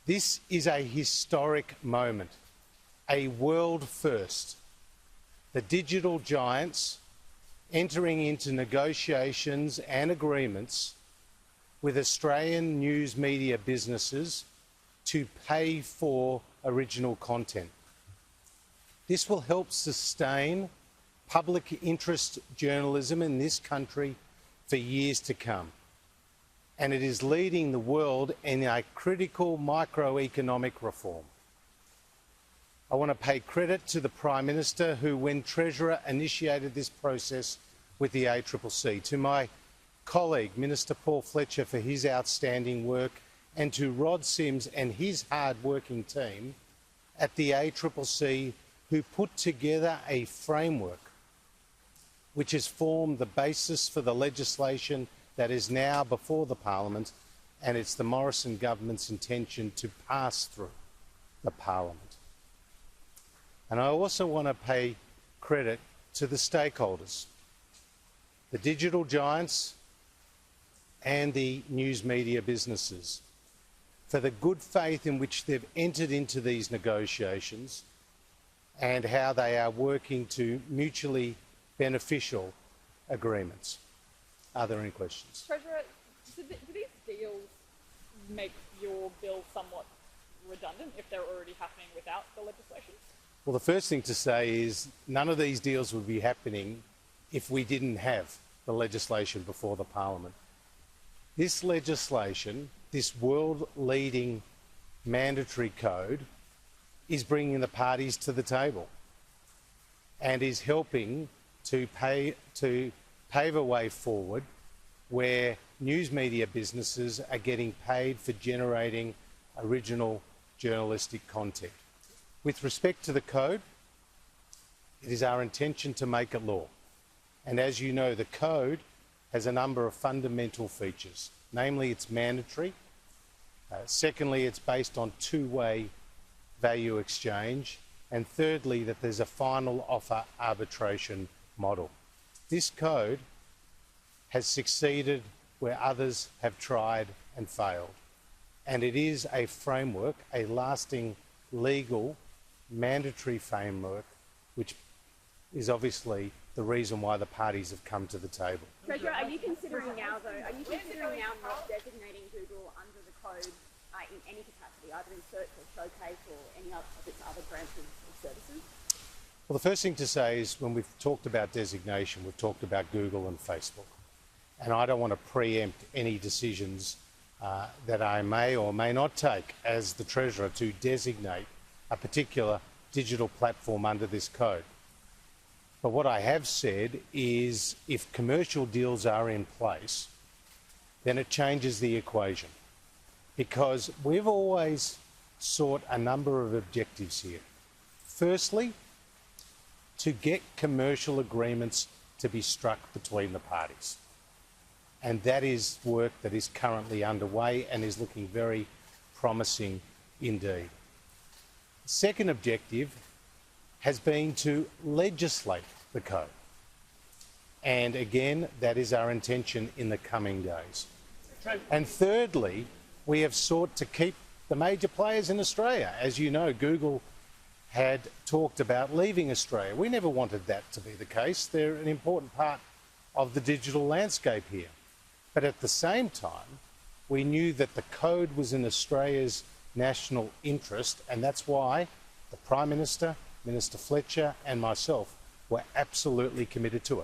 This is a historic moment, a world first. The digital giants entering into negotiations and agreements with Australian news media businesses to pay for original content. This will help sustain public interest journalism in this country for years to come. And it is leading the world in a critical microeconomic reform. I want to pay credit to the Prime Minister who, when Treasurer, initiated this process with the ACCC, to my colleague, Minister Paul Fletcher, for his outstanding work, and to Rod Sims and his hard-working team at the ACCC who put together a framework which has formed the basis for the legislation that is now before the Parliament, and it's the Morrison government's intention to pass through the Parliament. And I also want to pay credit to the stakeholders, the digital giants and the news media businesses, for the good faith in which they've entered into these negotiations and how they are working to mutually beneficial agreements. Are there any questions? Treasurer, do these deals make your bill somewhat redundant if they're already happening without the legislation? Well, the first thing to say is none of these deals would be happening if we didn't have the legislation before the Parliament. This legislation, this world-leading mandatory code, is bringing the parties to the table and is helping to pave a way forward where news media businesses are getting paid for generating original journalistic content. With respect to the code, it is our intention to make it law. And as you know, the code has a number of fundamental features. Namely, it's mandatory. Secondly, it's based on two-way value exchange. And thirdly, that there's a final offer arbitration model. This code has succeeded where others have tried and failed. And it is a framework, a lasting legal mandatory framework, which is obviously the reason why the parties have come to the table. Treasurer, are you considering now not designating Google under the code in any capacity, either in search or showcase or any of its other branches of services? Well, the first thing to say is when we've talked about designation, we've talked about Google and Facebook. And I don't want to preempt any decisions that I may or may not take as the Treasurer to designate a particular digital platform under this code. But what I have said is if commercial deals are in place, then it changes the equation. Because we've always sought a number of objectives here. Firstly, to get commercial agreements to be struck between the parties. And that is work that is currently underway and is looking very promising indeed. The second objective has been to legislate the code. And again, that is our intention in the coming days. And thirdly, we have sought to keep the major players in Australia. As you know, Google had talked about leaving Australia. We never wanted that to be the case. They're an important part of the digital landscape here. But at the same time, we knew that the code was in Australia's national interest, and that's why the Prime Minister, Minister Fletcher and myself were absolutely committed to it.